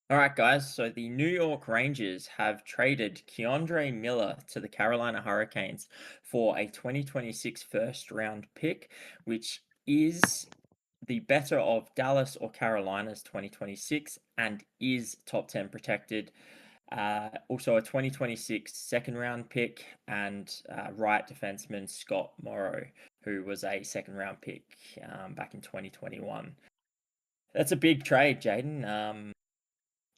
All right, guys. So the New York Rangers have traded Keandre Miller to the Carolina Hurricanes for a 2026 first round pick, which is the better of Dallas or Carolina's 2026 and is top 10 protected. Also, a 2026 second round pick and right defenseman Scott Morrow, who was a second round pick back in 2021. That's a big trade, Jaden.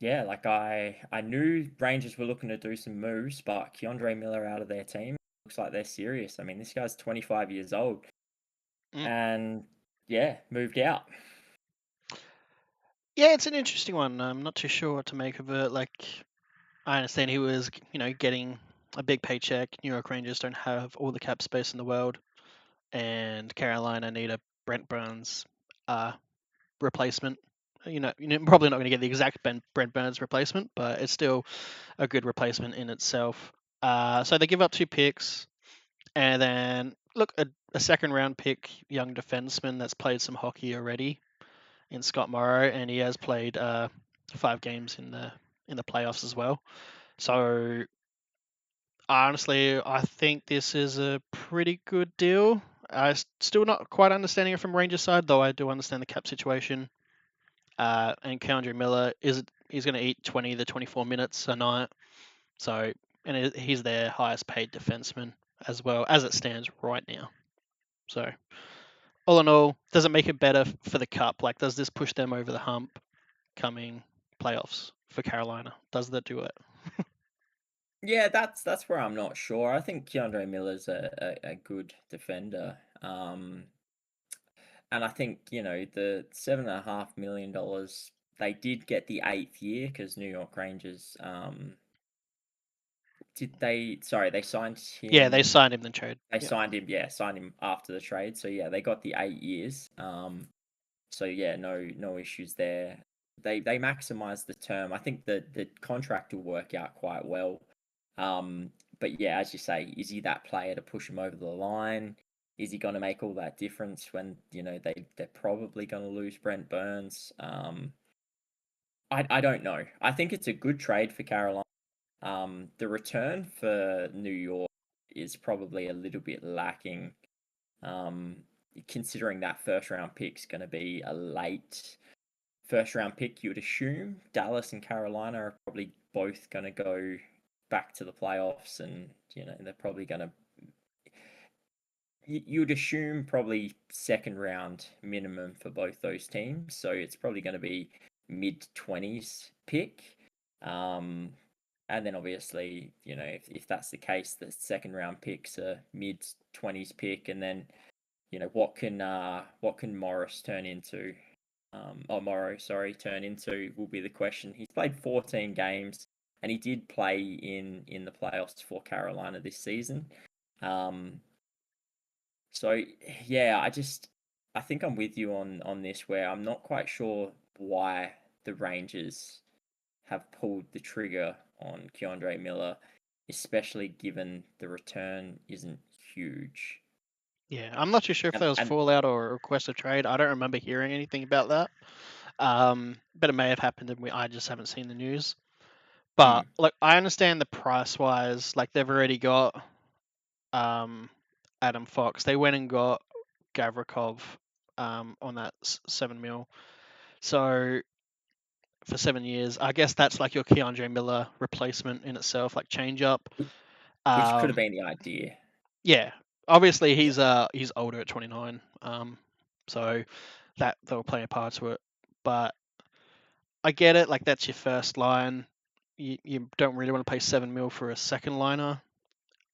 Yeah, like I knew Rangers were looking to do some moves, but Keandre Miller out of their team looks like they're serious. I mean, this guy's 25 years old Mm. and yeah, moved out. Yeah, it's an interesting one. I'm not too sure what to make of it. Like, I understand he was, getting a big paycheck. New York Rangers don't have all the cap space in the world, and Carolina need a Brent Burns uh, replacement. You're probably not going to get the exact Brent Burns replacement, but it's still a good replacement in itself. So they give up 2 picks, and then look a second round pick, young defenseman that's played some hockey already in Scott Morrow, and he has played 5 games in the playoffs as well. So honestly, I think this is a pretty good deal. I still not quite understanding it from Rangers side, though I do understand the cap situation. And Keandre Miller he's going to eat 20 to 24 minutes a night. So and he's their highest paid defenseman as well as it stands right now. So all in all, does it make it better for the cup? Like, does this push them over the hump coming playoffs for Carolina? Does that do it? Yeah, that's where I'm not sure. I think Keandre Miller's a good defender. And I think, the $7.5 million, they did get the eighth year because New York Rangers they signed Yeah, they him. signed him then trade. They Yeah. signed him after the trade. So yeah, they got the 8 years. So yeah, no issues there. They maximize the term. I think the contract will work out quite well. Um, but yeah, as you say, is he that player to push him over the line? Is he going to make all that difference when they're probably going to lose Brent Burns? I don't know. I think it's a good trade for Carolina. The return for New York is probably a little bit lacking. Um, Considering that first round pick's going to be a late first round pick, you would assume Dallas and Carolina are probably both going to go back to the playoffs, and they're probably going to. You'd assume probably second round minimum for both those teams, so it's probably going to be mid-20s pick. Um, and then obviously, if that's the case, the second round picks a mid-20s pick, and then what can Morris turn into? Morrow, sorry, turn into will be the question. He's played 14 games, and he did play in the playoffs for Carolina this season. Um, so yeah, I think I'm with you on this, where I'm not quite sure why the Rangers have pulled the trigger on Keandre Miller, especially given the return isn't huge. Yeah, I'm not too sure if And that was and fallout or a request of trade. I don't remember hearing anything about that. But it may have happened and I just haven't seen the news. But mm, look, I understand the price wise. Like they've already got um, Adam Fox. They went and got Gavrikov on that 7 mil. So for 7 years, I guess that's like your Keandre Miller replacement in itself, like change up. which could have Um, been the idea. yeah, obviously Yeah. he's older at 29. So that'll play a part to it. But I get it. Like that's your first line. You don't really want to pay 7 mil for a second liner,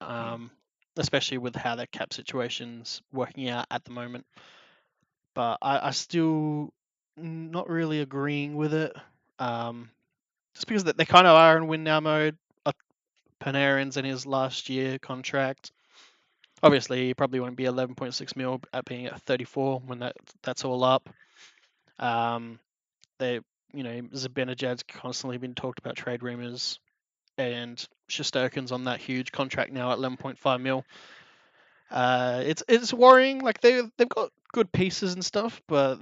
Mm. um, especially with how their cap situation's working out at the moment. But I still not really agreeing with it. Um, just because they kind of are in win now mode. Panarin's in his last year contract. Obviously, he probably won't be 11.6 mil at being at 34 when that's all up. Um, they, Zibanejad's constantly been talked about trade rumors, and Shesterkin's on that huge contract now at 11.5 mil. It's worrying. Like they've got good pieces and stuff, but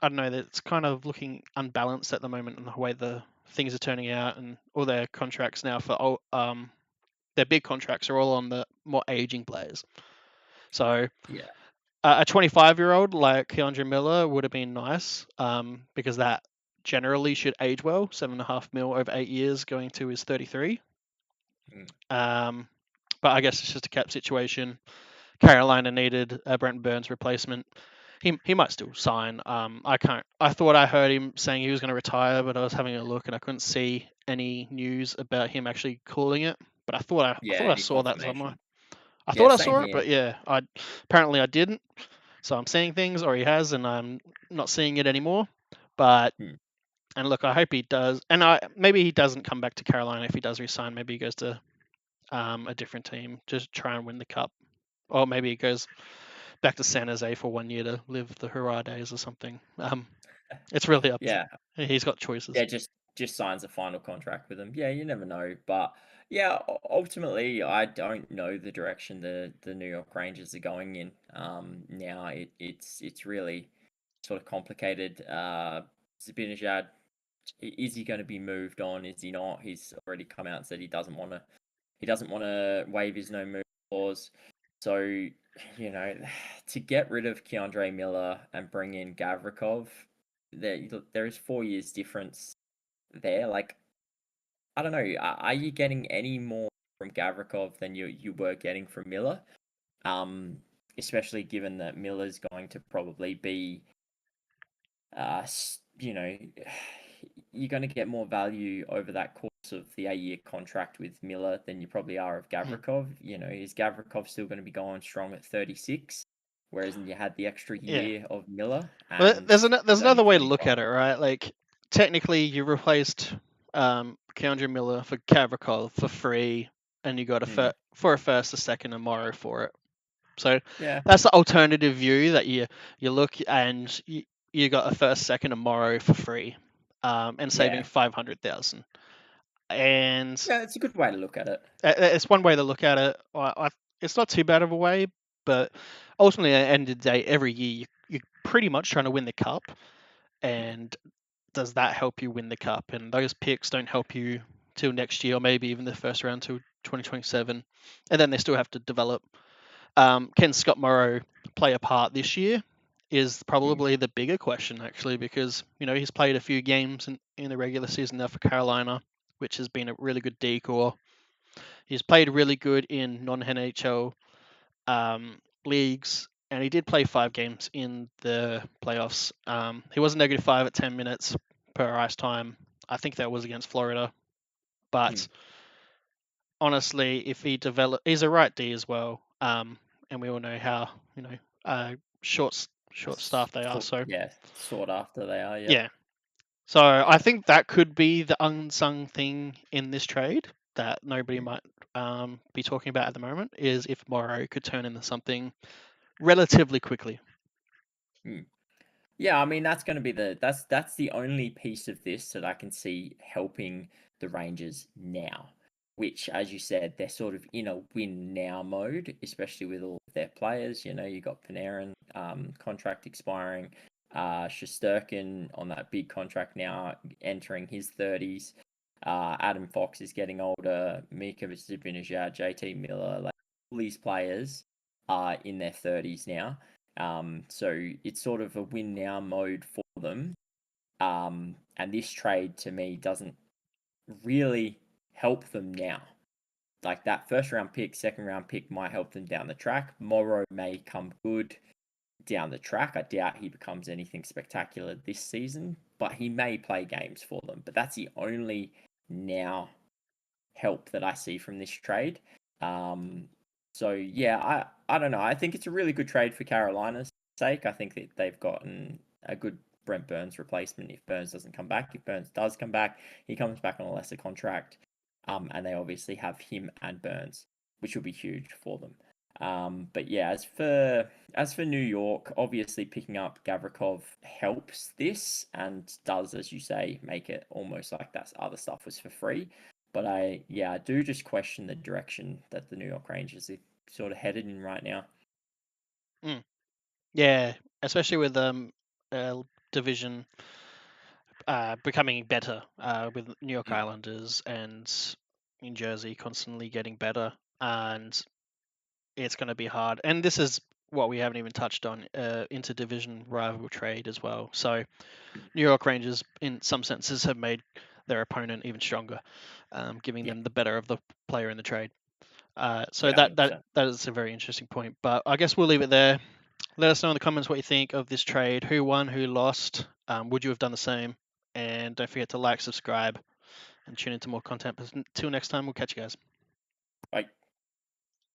I don't know, that it's kind of looking unbalanced at the moment in the way the things are turning out, and all their contracts now for their big contracts are all on the more aging players. So Yeah. a 25-year-old like Keandre Miller would have been nice, because that generally should age well. 7.5 mil over 8 years, going to his 33. Mm. But I guess it's just a cap situation. Carolina needed a Brent Burns replacement. He might still sign. I can't. I thought I heard him saying he was going to retire, but I was having a look and I couldn't see any news about him actually calling it. But I Yeah, thought I any saw that somewhere. confirmation. I Yeah, thought I same saw it, here. but yeah, I apparently I didn't. So I'm seeing things, or he has, and I'm not seeing it anymore. But Hmm. and look, I hope he does. And maybe he doesn't come back to Carolina if he does resign. Maybe he goes to a different team to try and win the cup, or maybe he goes back to San Jose for 1 year to live the hurrah days or something. It's really up to Yeah. he's got choices. Yeah, just signs a final contract with them. Yeah, you never know. But yeah, ultimately, I don't know the direction the New York Rangers are going in. Now it's really sort of complicated. Zibanejad, is he going to be moved on? Is he not? He's already come out and said he doesn't want to waive his no move clause. So, to get rid of Keandre Miller and bring in Gavrikov, there is 4 years difference there. Like, I don't know, are you getting any more from Gavrikov than you were getting from Miller? Um, Especially given that Miller's going to probably be, uh, you know, you're going to get more value over that course of the 8 year contract with Miller than you probably are of Hmm. Gavrikov. Is Gavrikov still going to be going strong at 36? Whereas you had the extra Yeah. year of Miller Well, and there's he's only another way to look 25. at it, right? Like technically, you replaced Keandre Miller for Gavrikov for free, and you got Hmm. for a first, a second, and Morrow for it. So Yeah. that's the alternative view that you look, and you got a first, second, and Morrow for free, and saving Yeah. 500,000. And Yeah, it's a good way to look at it. it's one way to look at it. It's not too bad of a way, but ultimately, at the end of the day, every year you're pretty much trying to win the cup, Hmm. and does that help you win the cup? And those picks don't help you till next year, or maybe even the first round till 2027, and then they still have to develop. Can Scott Morrow play a part this year? Is Hmm. probably the bigger question, actually, because he's played a few games in the regular season now for Carolina, which has been a really good decor. He's played really good in non-NHL leagues, and he did play 5 games in the playoffs. He was -5 at 10 minutes per ice time. I think that was against Florida. Hmm. But honestly, if he's a right D as well. And we all know how short staff they are. So Yeah, sought after they are. Yep. yeah. So I Yeah. think that could be the unsung thing in this trade that nobody Hmm. might be talking about at the moment, is if Morrow could turn into something relatively quickly. Hmm. Yeah, I mean that's going to be that's the only piece of this that I can see helping the Rangers now, which, as you said, they're sort of in a win now mode, especially with all of their players. You got Panarin contract expiring, Shesterkin on that big contract now entering his 30s. Adam Fox is getting older. Mika Zibanejad, JT Miller, like all these players are in their 30s now. So it's sort of a win now mode for them. And this trade to me doesn't really help them now. Like that first round pick, second round pick might help them down the track. Morrow may come good down the track. I doubt he becomes anything spectacular this season, but he may play games for them. But that's the only now help that I see from this trade. Um, so yeah, I don't know. I think it's a really good trade for Carolina's sake. I think that they've gotten a good Brent Burns replacement if Burns doesn't come back. If Burns does come back, he comes back on a lesser contract. And they obviously have him and Burns, which will be huge for them. But yeah, as for New York, obviously picking up Gavrikov helps this and does, as you say, make it almost like that other stuff was for free. But I do just question the direction that the New York Rangers are sort of headed in right now. Mm. Yeah, especially with division becoming better with New York Mm. Islanders and New Jersey constantly getting better, and it's going to be hard. And this is what we haven't even touched on, interdivision rival trade as well. So New York Rangers, in some senses, have made their opponent even stronger, giving Yeah, them the better of the player in the trade. So yeah, that 100%. is a very interesting point. But I guess we'll leave it there. Let us know in the comments what you think of this trade. Who won? Who lost? Would you have done the same? And don't forget to like, subscribe, and tune into more content. But until next time, we'll catch you guys. Bye.